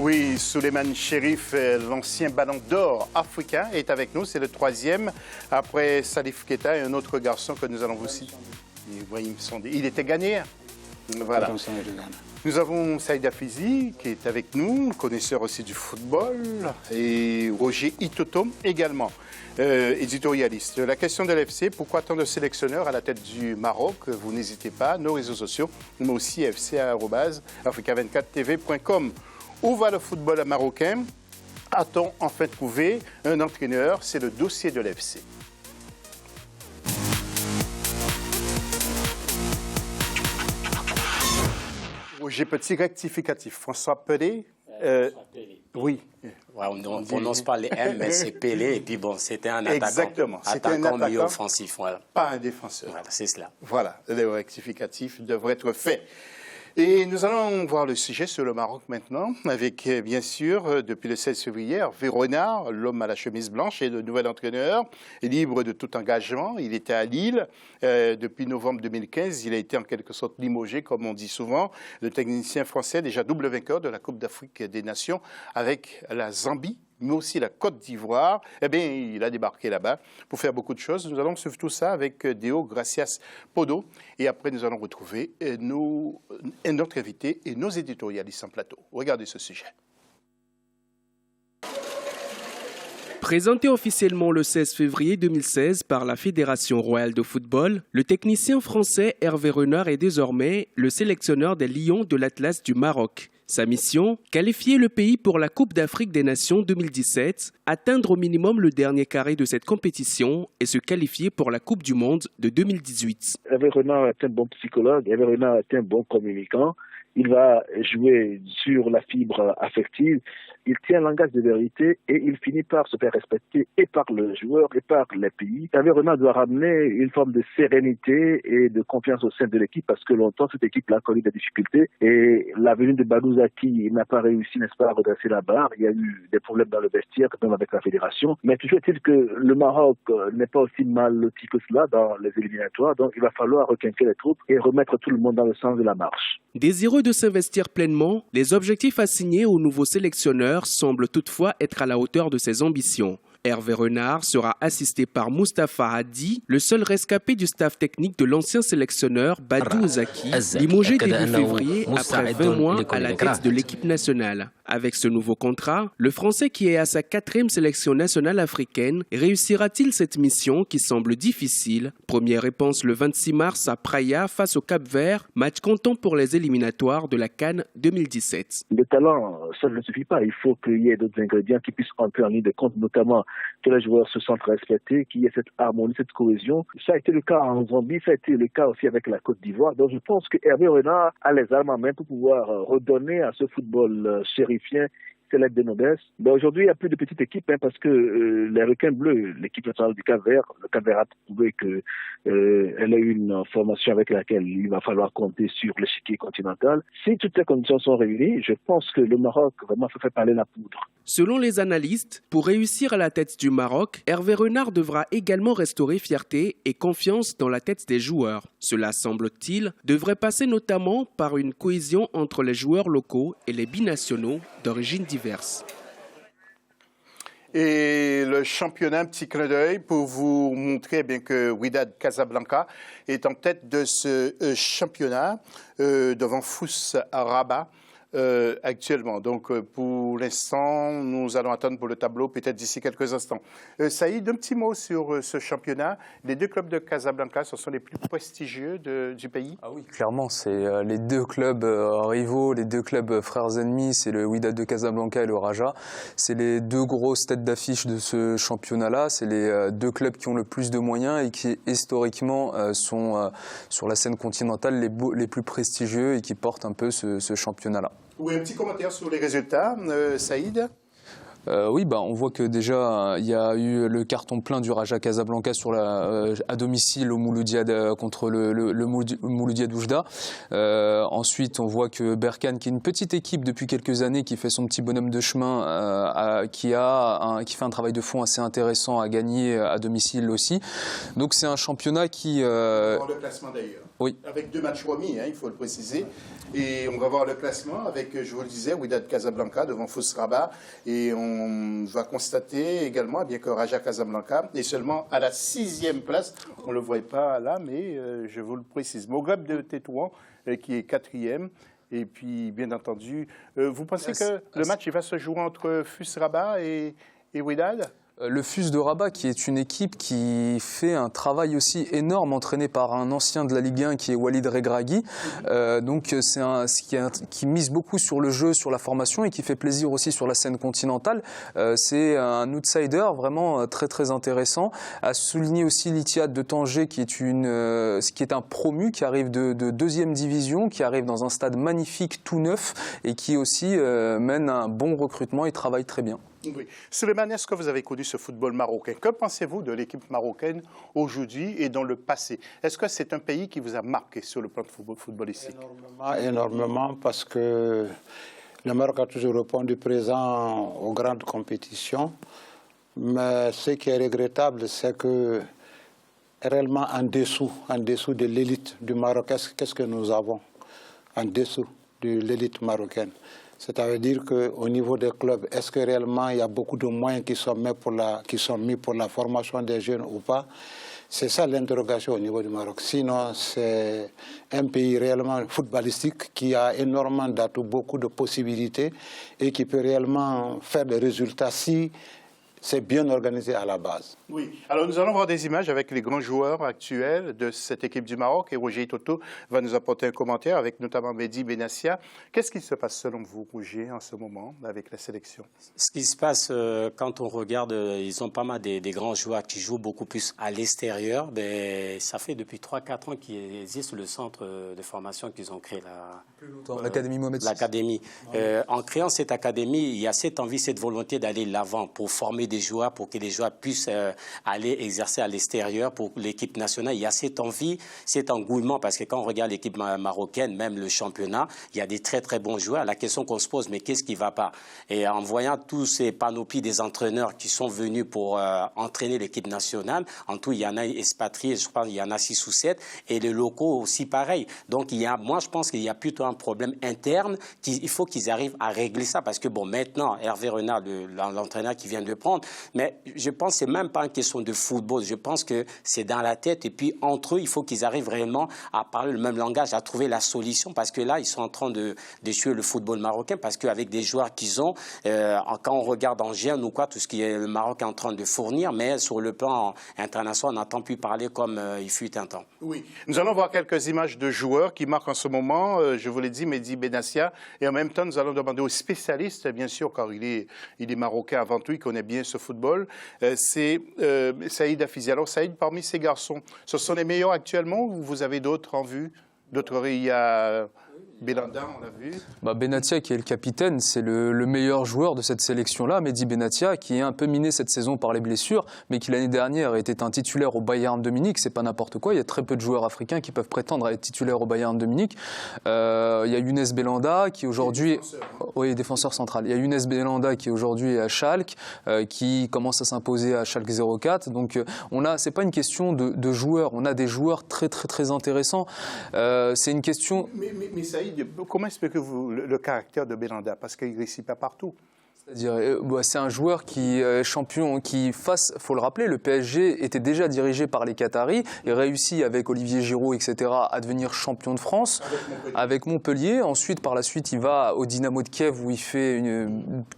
Oui, Souleymane Chérif, l'ancien ballon d'or africain, est avec nous. C'est le troisième, après Salif Keita et un autre garçon que nous allons vous citer. Il était ghanéen. Voilà. Nous avons Saïd Afizi qui est avec nous, connaisseur aussi du football, et Roger Itoto également, éditorialiste. La question de l'FC, pourquoi tant de sélectionneurs à la tête du Maroc? Vous n'hésitez pas, nos réseaux sociaux, mais aussi fc@africa24tv.com. Où va le football marocain? A-t-on enfin trouvé un entraîneur? C'est le dossier de l'FC. J'ai petit rectificatif. François Pelé. Oui. Ouais, on ne prononce pas les M, mais c'est Pelé. Et puis bon, c'était un attaquant. Exactement. C'était un attaquant, milieu offensif. Voilà. Pas un défenseur. Voilà, c'est cela. Voilà, le rectificatif devrait être fait. Et nous allons voir le sujet sur le Maroc maintenant, avec bien sûr, depuis le 16 février, Hervé Renard, l'homme à la chemise blanche, est le nouvel entraîneur, libre de tout engagement. Il était à Lille depuis novembre 2015. Il a été en quelque sorte limogé, comme on dit souvent. Le technicien français, déjà double vainqueur de la Coupe d'Afrique des Nations avec la Zambie, mais aussi la Côte d'Ivoire, eh bien, il a débarqué là-bas pour faire beaucoup de choses. Nous allons suivre tout ça avec Deo Gracias Podo. Et après, nous allons retrouver notre invité et nos éditorialistes en plateau. Regardez ce sujet. Présenté officiellement le 16 février 2016 par la Fédération royale de football, le technicien français Hervé Renard est désormais le sélectionneur des Lions de l'Atlas du Maroc. Sa mission, qualifier le pays pour la Coupe d'Afrique des Nations 2017, atteindre au minimum le dernier carré de cette compétition et se qualifier pour la Coupe du Monde de 2018. Hervé Renard est un bon psychologue, Hervé Renard est un bon communicant. Il va jouer sur la fibre affective, il tient un langage de vérité et il finit par se faire respecter et par le joueur et par les pays. Hervé Renard doit ramener une forme de sérénité et de confiance au sein de l'équipe parce que longtemps cette équipe a connu des difficultés et la venue de Badou Zaki n'a pas réussi, n'est-ce pas, à redresser la barre. Il y a eu des problèmes dans le vestiaire, même avec la fédération. Mais toujours est-il que le Maroc n'est pas aussi mal loti que cela dans les éliminatoires, donc il va falloir requinquer les troupes et remettre tout le monde dans le sens de la marche. Désireux de s'investir pleinement, les objectifs assignés au nouveau sélectionneur semblent toutefois être à la hauteur de ses ambitions. Hervé Renard sera assisté par Moustapha Hadi, le seul rescapé du staff technique de l'ancien sélectionneur Badou Zaki, limogé début février après 20 mois à la tête de l'équipe nationale. Avec ce nouveau contrat, le Français qui est à sa 4e sélection nationale africaine réussira-t-il cette mission qui semble difficile? Première réponse le 26 mars à Praia face au Cap-Vert, match comptant pour les éliminatoires de la CAN 2017. Le talent seul ne suffit pas, il faut qu'il y ait d'autres ingrédients qui puissent entrer en ligne de compte, notamment que les joueurs se sentent respectés, qu'il y ait cette harmonie, cette cohésion. Ça a été le cas en Zambie, ça a été le cas aussi avec la Côte d'Ivoire. Donc je pense que Hervé Renard a les armes en main pour pouvoir redonner à ce football chérifien c'est l'aide de noblesse. Ben aujourd'hui, il n'y a plus de petite équipe parce que les requins bleus, l'équipe nationale du Cap-Vert, le Cap-Vert a prouvé qu'elle a une formation avec laquelle il va falloir compter sur l'échiquier continental. Si toutes les conditions sont réunies, je pense que le Maroc vraiment se fait parler la poudre. Selon les analystes, pour réussir à la tête du Maroc, Hervé Renard devra également restaurer fierté et confiance dans la tête des joueurs. Cela, semble-t-il, devrait passer notamment par une cohésion entre les joueurs locaux et les binationaux d'origine diverse. Et le championnat, un petit clin d'œil pour vous montrer bien que Wydad Casablanca est en tête de ce championnat devant Fous Rabat. Actuellement. Donc, pour l'instant, nous allons attendre pour le tableau, peut-être d'ici quelques instants. Saïd, un petit mot sur ce championnat. Les deux clubs de Casablanca, ce sont les plus prestigieux du pays? Ah oui, clairement, c'est les deux clubs rivaux, les deux clubs frères ennemis, c'est le Wydad de Casablanca et le Raja. C'est les deux grosses têtes d'affiche de ce championnat-là. C'est les deux clubs qui ont le plus de moyens et qui, historiquement, sont sur la scène continentale les plus prestigieux et qui portent un peu ce championnat-là. Oui, un petit commentaire sur les résultats, Saïd. Oui, on voit que déjà il y a eu le carton plein du Raja Casablanca à domicile au Mouloudia contre le Mouloudia d'Oujda. Ensuite, on voit que Berkane, qui est une petite équipe depuis quelques années, qui fait son petit bonhomme de chemin, qui fait un travail de fond assez intéressant, à gagner à domicile aussi. Donc c'est un championnat qui... On va voir le classement d'ailleurs. Oui. Avec 2 matchs remis, il faut le préciser. Et on va voir le classement avec, je vous le disais, Wydad Casablanca devant Fous Rabat. Et on va constater également, bien que Raja Casablanca est seulement à la 6e place. On ne le voit pas là, mais je vous le précise. Mogab de Tétouan, qui est 4e. Et puis, bien entendu, vous pensez que le match il va se jouer entre Fus Rabat et Wydad ? Le FUS de Rabat, qui est une équipe qui fait un travail aussi énorme, entraîné par un ancien de la Ligue 1 qui est Walid Regragui. Donc c'est qui mise beaucoup sur le jeu, sur la formation et qui fait plaisir aussi sur la scène continentale. C'est un outsider vraiment très très intéressant. À souligner aussi l'Ittihad de Tanger, qui est un promu, qui arrive de 2e division, qui arrive dans un stade magnifique tout neuf et qui aussi mène un bon recrutement et travaille très bien. Oui. Souleymane, est-ce que vous avez connu ce football marocain? Que pensez-vous de l'équipe marocaine aujourd'hui et dans le passé? Est-ce que c'est un pays qui vous a marqué sur le plan footballistique? Énormément, parce que le Maroc a toujours répondu présent aux grandes compétitions. Mais ce qui est regrettable, c'est que réellement en dessous de l'élite du Maroc, qu'est-ce que nous avons en dessous de l'élite marocaine? C'est-à-dire qu'au niveau des clubs, est-ce que réellement il y a beaucoup de moyens qui sont mis pour la formation des jeunes ou pas? C'est ça l'interrogation au niveau du Maroc. Sinon, c'est un pays réellement footballistique qui a énormément d'atouts, beaucoup de possibilités et qui peut réellement faire des résultats si c'est bien organisé à la base. Oui. Alors, nous allons voir des images avec les grands joueurs actuels de cette équipe du Maroc. Et Roger Toto va nous apporter un commentaire avec notamment Mehdi Benassia. Qu'est-ce qui se passe selon vous, Roger, en ce moment avec la sélection? Ce qui se passe quand on regarde, ils ont pas mal des grands joueurs qui jouent beaucoup plus à l'extérieur. Ça fait depuis 3-4 ans qu'il existe le centre de formation qu'ils ont créé. L'Académie Mohamed VI. L'Académie. En créant cette académie, il y a cette envie, cette volonté d'aller de l'avant pour former des joueurs, pour que les joueurs puissent aller exercer à l'extérieur pour l'équipe nationale. Il y a cette envie, cet engouement, parce que quand on regarde l'équipe marocaine, même le championnat, il y a des très très bons joueurs. La question qu'on se pose, mais qu'est-ce qui ne va pas? Et en voyant tous ces panoplies des entraîneurs qui sont venus pour entraîner l'équipe nationale, en tout, il y en a expatriés, je pense qu'il y en a 6 ou 7, et les locaux aussi pareil. Donc, moi, je pense qu'il y a plutôt un problème interne. Il faut qu'ils arrivent à régler ça, parce que bon, maintenant, Hervé Renard, l'entraîneur qui vient de prendre, mais je pense que ce n'est même pas une question de football. Je pense que c'est dans la tête. Et puis, entre eux, il faut qu'ils arrivent réellement à parler le même langage, à trouver la solution. Parce que là, ils sont en train de tuer le football marocain. Parce qu'avec des joueurs qu'ils ont, quand on regarde en Gênes ou quoi, tout ce que le Maroc est en train de fournir, mais sur le plan international, on n'entend plus parler comme il fut un temps. Oui. Nous allons voir quelques images de joueurs qui marquent en ce moment. Je vous l'ai dit, Mehdi Benassia. Et en même temps, nous allons demander aux spécialistes, bien sûr, car il est marocain avant tout, il connaît bien ce football. C'est Saïd Afizi. Alors Saïd, parmi ces garçons, ce sont les meilleurs actuellement ou vous avez d'autres en vue? D'autres, il y a Belanda, on l'a vu. Benassia, qui est le capitaine, c'est le meilleur joueur de cette sélection-là. Mehdi Benassia, qui est un peu miné cette saison par les blessures, mais qui l'année dernière était un titulaire au Bayern de Munich. C'est pas n'importe quoi. Il y a très peu de joueurs africains qui peuvent prétendre à être titulaires au Bayern de Munich. Il y a Younes Belanda, qui aujourd'hui... Oui, défenseur central. Il y a Younes Belanda, qui aujourd'hui est à Schalke, qui commence à s'imposer à Schalke 04. Donc, c'est pas une question de joueurs. On a des joueurs très, très, très intéressants. C'est une question... Mais Saïd, comment expliquez-vous le caractère de Belanda? Parce qu'il ne réussit pas partout. C'est-à-dire, c'est un joueur qui est champion, faut le rappeler, le PSG était déjà dirigé par les Qataris et réussit avec Olivier Giroud, etc., à devenir champion de France avec Montpellier. Ensuite, par la suite, il va au Dynamo de Kiev où il fait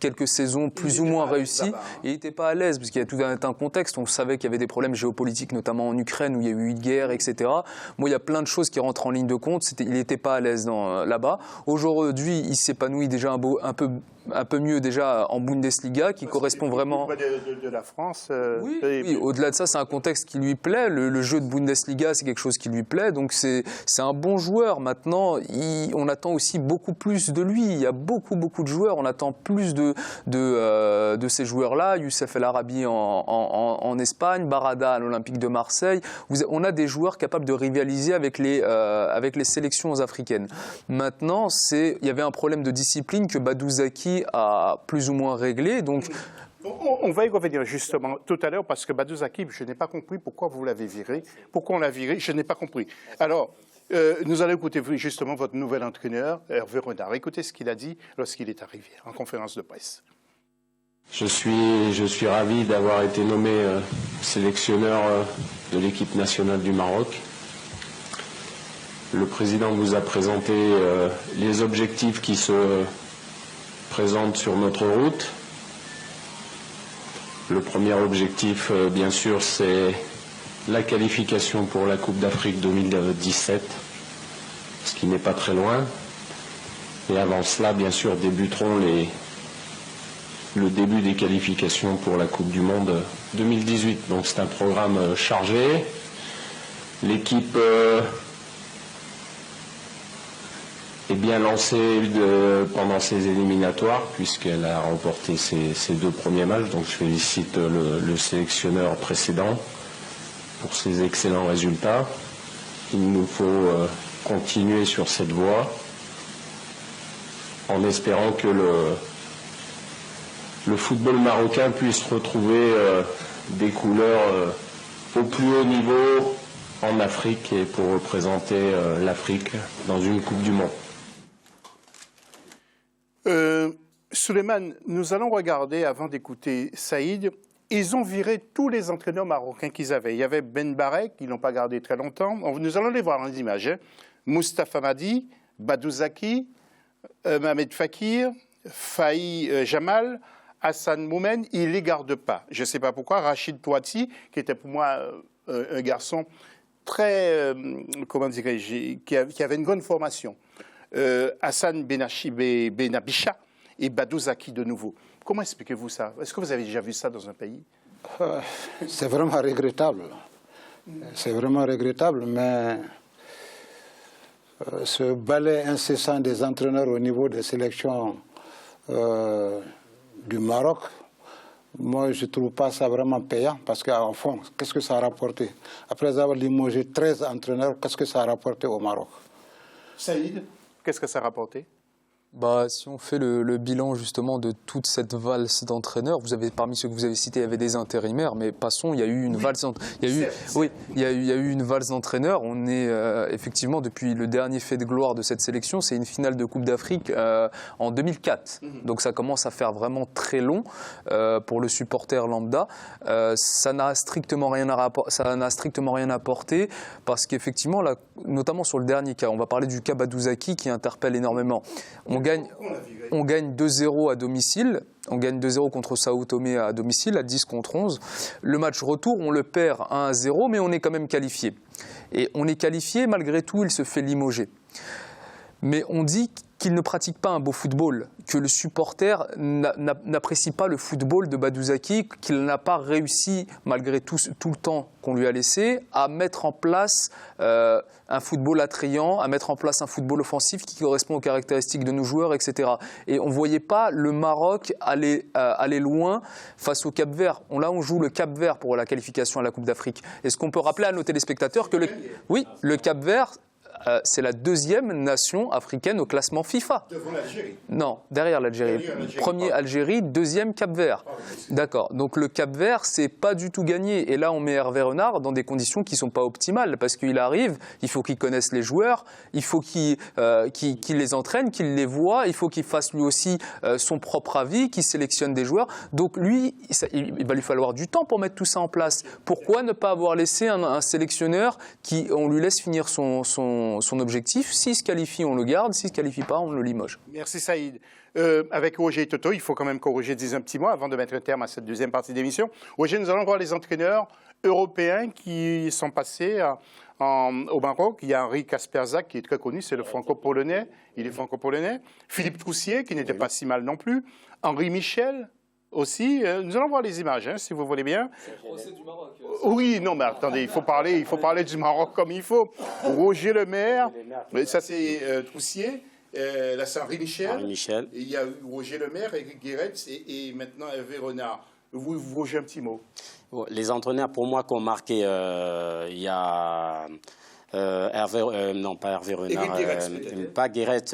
quelques saisons plus ou moins réussies. Et il n'était pas à l'aise parce qu'il y a tout un contexte. On savait qu'il y avait des problèmes géopolitiques, notamment en Ukraine où il y a eu une guerre, etc. Moi, il y a plein de choses qui rentrent en ligne de compte. Il n'était pas à l'aise là-bas. Aujourd'hui, il s'épanouit déjà un peu un peu mieux déjà en Bundesliga, qui correspond vraiment... De la France. Oui, au-delà de ça, c'est un contexte qui lui plaît. Le jeu de Bundesliga, c'est quelque chose qui lui plaît. Donc c'est un bon joueur. Maintenant, on attend aussi beaucoup plus de lui. Il y a beaucoup de joueurs. On attend plus de ces joueurs-là. Youssef El Arabi en Espagne, Barada à l'Olympique de Marseille. On a des joueurs capables de rivaliser avec les sélections africaines. Maintenant, il y avait un problème de discipline que Badou Zaki a plus ou moins réglé. Donc, on va y revenir justement tout à l'heure parce que Badou Zaki, je n'ai pas compris pourquoi vous l'avez viré. Pourquoi on l'a viré, je n'ai pas compris. Alors, nous allons écouter justement votre nouvel entraîneur, Hervé Renard. Écoutez ce qu'il a dit lorsqu'il est arrivé en conférence de presse. Je suis ravi d'avoir été nommé sélectionneur de l'équipe nationale du Maroc. Le président vous a présenté les objectifs qui se présentent sur notre route. Le premier objectif, bien sûr, c'est la qualification pour la Coupe d'Afrique 2017, ce qui n'est pas très loin. Et avant cela, bien sûr, débuteront le début des qualifications pour la Coupe du Monde 2018. Donc c'est un programme chargé. L'équipe est bien lancée pendant ces éliminatoires puisqu'elle a remporté ses 2 premiers matchs. Donc je félicite le sélectionneur précédent pour ses excellents résultats. Il nous faut continuer sur cette voie en espérant que le football marocain puisse retrouver des couleurs au plus haut niveau en Afrique et pour représenter l'Afrique dans une Coupe du Monde. Souleymane, nous allons regarder, avant d'écouter Saïd, ils ont viré tous les entraîneurs marocains qu'ils avaient. Il y avait Ben Barek, ils ne l'ont pas gardé très longtemps. Nous allons les voir en images. Hein. Moustapha Madi, Badou Zaki, Mohamed Fakir, Faï Jamal, Hassan Moumen, ils ne les gardent pas. Je ne sais pas pourquoi. Rachid Touati, qui était pour moi un garçon très, comment dirais-je, qui avait une grande formation. Hassan Benabisha et Badou Zaki de nouveau. Comment expliquez-vous ça? Est-ce que vous avez déjà vu ça dans un pays? C'est vraiment regrettable. C'est vraiment regrettable, mais ce balai incessant des entraîneurs au niveau des sélections du Maroc, moi je ne trouve pas ça vraiment payant parce qu'en fond, qu'est-ce que ça a rapporté? Après avoir limogé 13 entraîneurs, qu'est-ce que ça a rapporté au Maroc? Saïd, qu'est-ce que ça a rapporté? Si on fait le bilan justement de toute cette valse d'entraîneurs, parmi ceux que vous avez cités, il y avait des intérimaires, mais passons, il y a eu une valse. Il y a eu une valse d'entraîneurs. On est effectivement depuis le dernier fait de gloire de cette sélection, c'est une finale de Coupe d'Afrique en 2004. Donc ça commence à faire vraiment très long pour le supporter lambda. Ça n'a strictement rien apporté parce qu'effectivement, notamment sur le dernier cas, on va parler du cas Badou Zaki qui interpelle énormément. On gagne 2-0 à domicile. On gagne 2-0 contre Sao Tomé à domicile, à 10 contre 11. Le match retour, on le perd 1-0, mais on est quand même qualifié. Et on est qualifié, malgré tout, il se fait limoger. Mais on dit qu'il ne pratique pas un beau football, que le supporter n'apprécie pas le football de Badou Zaki, qu'il n'a pas réussi, malgré tout le temps qu'on lui a laissé, à mettre en place un football attrayant, à mettre en place un football offensif qui correspond aux caractéristiques de nos joueurs, etc. Et on ne voyait pas le Maroc aller loin face au Cap-Vert. Là, on joue le Cap-Vert pour la qualification à la Coupe d'Afrique. Est-ce qu'on peut rappeler à nos téléspectateurs que le Cap-Vert, c'est la 2e nation africaine au classement FIFA. Devant l'Algérie? Non, derrière l'Algérie. Premier Algérie, 2e Cap-Vert. D'accord. Donc le Cap-Vert, c'est pas du tout gagné. Et là, on met Hervé Renard dans des conditions qui sont pas optimales parce qu'il arrive, il faut qu'il connaisse les joueurs, il faut qu'il les entraîne, qu'il les voit, il faut qu'il fasse lui aussi son propre avis, qu'il sélectionne des joueurs. Donc lui, il va lui falloir du temps pour mettre tout ça en place. Pourquoi ne pas avoir laissé un sélectionneur on lui laisse finir son son objectif. S'il se qualifie, on le garde. S'il ne se qualifie pas, on le limoge. Merci Saïd. Avec Roger et Toto, il faut quand même que Roger dise un petit mot avant de mettre un terme à cette deuxième partie d'émission. Roger, nous allons voir les entraîneurs européens qui sont passés au Maroc. Il y a Henri Kasperzak qui est très connu, c'est le franco-polonais. Il est franco-polonais. Philippe Troussier qui n'était pas si mal non plus. Henri Michel aussi. Nous allons voir les images, hein, si vous voulez bien. C'est le procès du Maroc. Oui, non, mais attendez, il faut parler du Maroc comme il faut. Roger Lemaire, ça c'est Troussier. Là, c'est Henri Michel. Henri Michel. Il y a Roger Lemaire, Eric Guéretz et maintenant Hervé Renard. Vous, Roger, un petit mot. Les entraîneurs, pour moi, qui ont marqué, il y a non, pas Hervé Renard, pas Guéretz,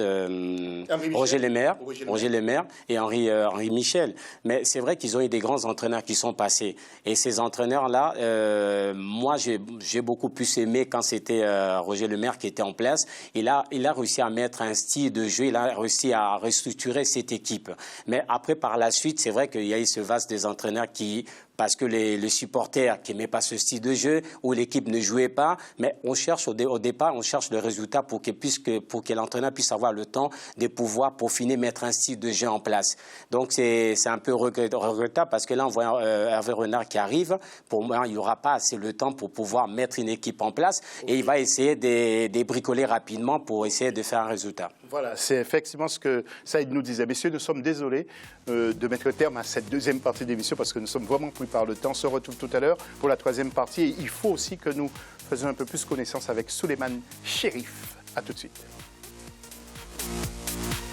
Roger Lemaire et Henri Michel. Mais c'est vrai qu'ils ont eu des grands entraîneurs qui sont passés. Et ces entraîneurs-là, moi, j'ai beaucoup plus aimé quand c'était Roger Lemaire qui était en place. Il a réussi à mettre un style de jeu, il a réussi à restructurer cette équipe. Mais après, par la suite, c'est vrai qu'il y a eu ce vaste des entraîneurs qui... parce que les supporters qui n'aimaient pas ce style de jeu, ou l'équipe ne jouait pas, mais on cherche au départ, on cherche le résultat pour que l'entraîneur puisse avoir le temps de pouvoir, pour finir, mettre un style de jeu en place. Donc c'est un peu regrettable parce que là, on voit Hervé Renard qui arrive. Pour moi, il n'y aura pas assez le temps pour pouvoir mettre une équipe en place et il va essayer de bricoler rapidement pour essayer de faire un résultat. Voilà, c'est effectivement ce que Saïd nous disait. Messieurs, nous sommes désolés de mettre terme à cette deuxième partie d'émission parce que nous sommes vraiment pris par le temps. On se retrouve tout à l'heure pour la troisième partie. Et il faut aussi que nous faisions un peu plus connaissance avec Souleymane Chérif. À tout de suite.